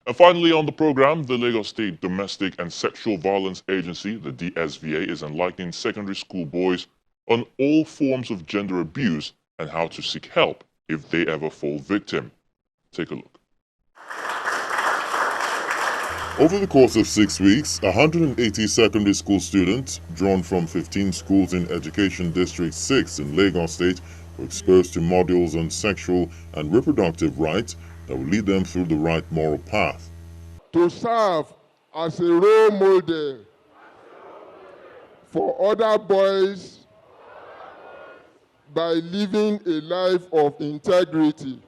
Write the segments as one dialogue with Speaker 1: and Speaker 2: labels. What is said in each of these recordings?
Speaker 1: And finally on the program, the Lagos State Domestic and Sexual Violence Agency, the DSVA, is enlightening secondary school boys on all forms of gender abuse and how to seek help if they ever fall victim. Take a look. Over the course of 6 weeks, 180 secondary school students, drawn from 15 schools in Education District 6 in Lagos State, were exposed to modules on sexual and reproductive rights that will lead them through the right moral path.
Speaker 2: To serve as a role model for other boys by living a life of integrity.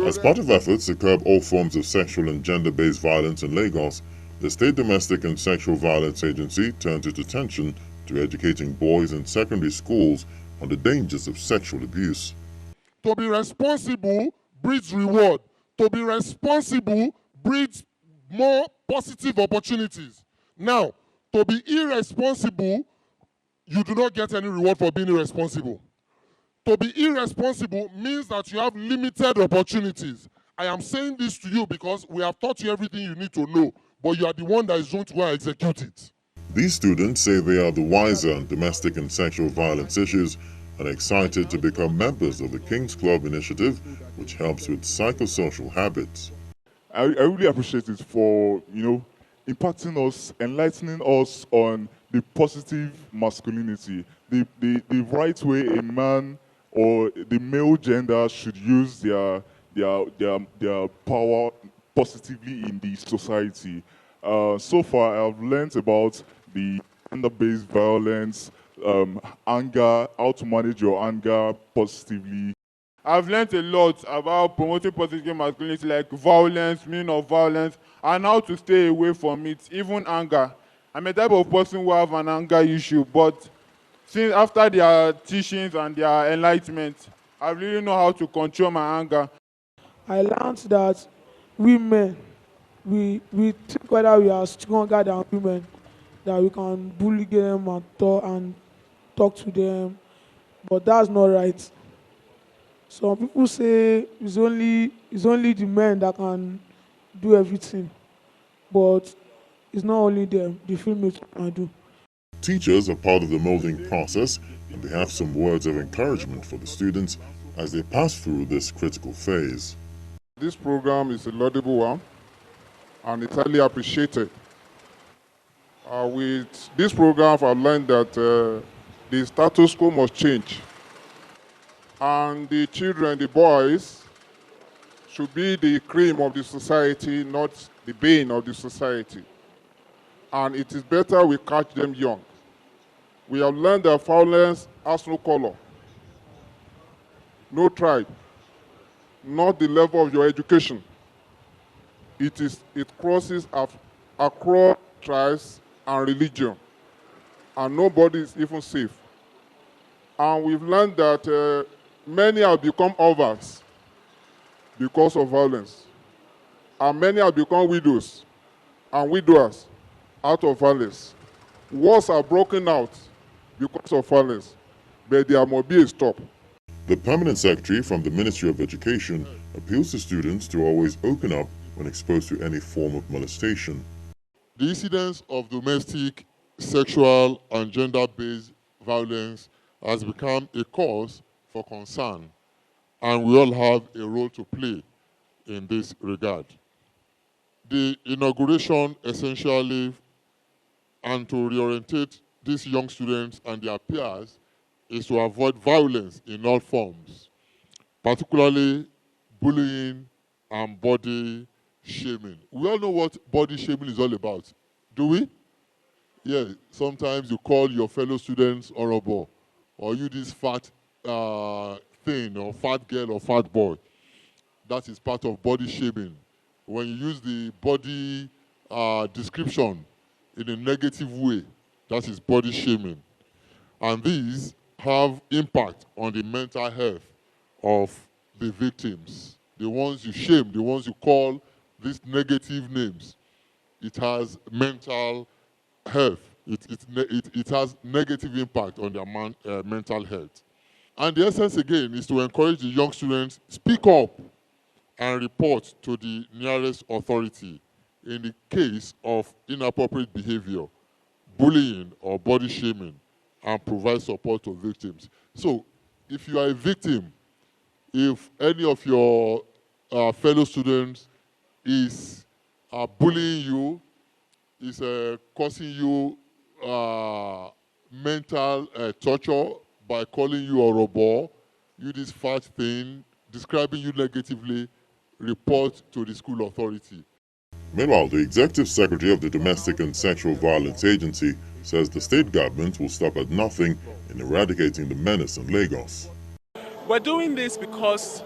Speaker 1: As part of efforts to curb all forms of sexual and gender-based violence in Lagos, the State Domestic and Sexual Violence Agency turned its attention to educating boys in secondary schools on the dangers of sexual abuse.
Speaker 2: To be responsible breeds reward. To be responsible breeds more positive opportunities. Now, to be irresponsible, you do not get any reward for being irresponsible. To be irresponsible means that you have limited opportunities. I am saying this to you because we have taught you everything you need to know, but you are the one that is going to go and execute it.
Speaker 1: These students say they are the wiser on domestic and sexual violence issues and are excited to become members of the King's Club initiative, which helps with psychosocial habits.
Speaker 3: I really appreciate it for, impacting us, enlightening us on the positive masculinity, the right way a man or the male gender should use their power positively in the society. So far, I've learned about the gender-based violence, anger, how to manage your anger positively.
Speaker 4: I've learned a lot about promoting positive masculinity, like violence, meaning of violence, and how to stay away from it, even anger. I'm a type of person who have an anger issue, but since after their teachings and their enlightenment, I really know how to control my anger.
Speaker 5: I learned that women, we think whether we are stronger than women, that we can bully them and talk to them, but that's not right. Some people say it's only the men that can do everything, but it's not only them, the females can do.
Speaker 1: Teachers are part of the molding process, and they have some words of encouragement for the students as they pass through this critical phase.
Speaker 2: This program is a laudable one, and it's highly appreciated. With this program, I've learned that the status quo must change. And the children, the boys, should be the cream of the society, not the bane of the society. And it is better we catch them young. We have learned that violence has no color, no tribe, not the level of your education. It crosses across tribes and religion, and nobody is even safe. And we've learned that many have become orphans because of violence, and many have become widows and widowers out of violence. Wars are broken out because of violence, but there must be a stop.
Speaker 1: The permanent secretary from the Ministry of Education appeals to students to always open up when exposed to any form of molestation.
Speaker 2: The incidence of domestic, sexual, and gender-based violence has become a cause for concern, and we all have a role to play in this regard. The inauguration essentially, and to reorientate these young students and their peers, is to avoid violence in all forms, particularly bullying and body shaming. We all know what body shaming is all about, do we? Yeah, sometimes you call your fellow students horrible, or you this fat thing, or fat girl or fat boy. That is part of body shaming. When you use the body description in a negative way, that is body shaming. And these have impact on the mental health of the victims. The ones you shame, the ones you call these negative names, it has mental health. It has negative impact on their mental health. And the essence again is to encourage the young students, speak up and report to the nearest authority in the case of inappropriate behavior, bullying or body shaming, and provide support to victims. So if you are a victim, if any of your fellow students is bullying you, is causing you mental torture by calling you a robot, you this fat thing, describing you negatively, report to the school authority.
Speaker 1: Meanwhile, the Executive Secretary of the Domestic and Sexual Violence Agency says the state government will stop at nothing in eradicating the menace in Lagos.
Speaker 6: We're doing this because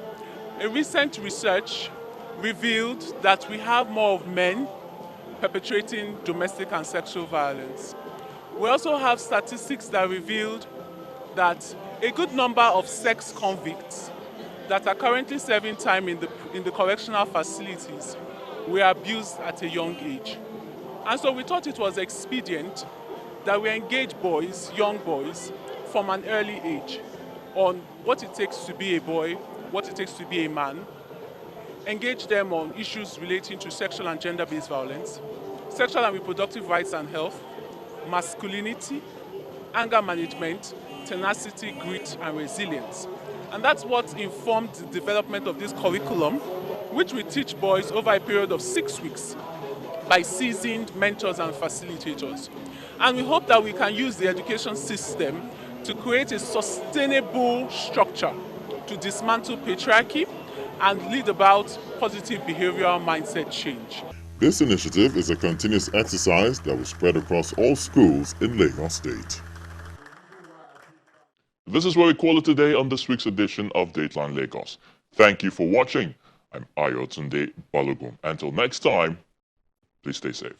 Speaker 6: a recent research revealed that we have more of men perpetrating domestic and sexual violence. We also have statistics that revealed that a good number of sex convicts that are currently serving time in the correctional facilities were abused at a young age. And so we thought it was expedient that we engage boys, young boys, from an early age on what it takes to be a boy, what it takes to be a man, engage them on issues relating to sexual and gender-based violence, sexual and reproductive rights and health, masculinity, anger management, tenacity, grit, and resilience. And that's what informed the development of this curriculum, which we teach boys over a period of 6 weeks by seasoned mentors and facilitators. And we hope that we can use the education system to create a sustainable structure to dismantle patriarchy and lead about positive behavioral mindset change.
Speaker 1: This initiative is a continuous exercise that will spread across all schools in Lagos State. This is where we call it today on this week's edition of Dateline Lagos. Thank you for watching. I'm Ayotunde Balogun. Until next time, please stay safe.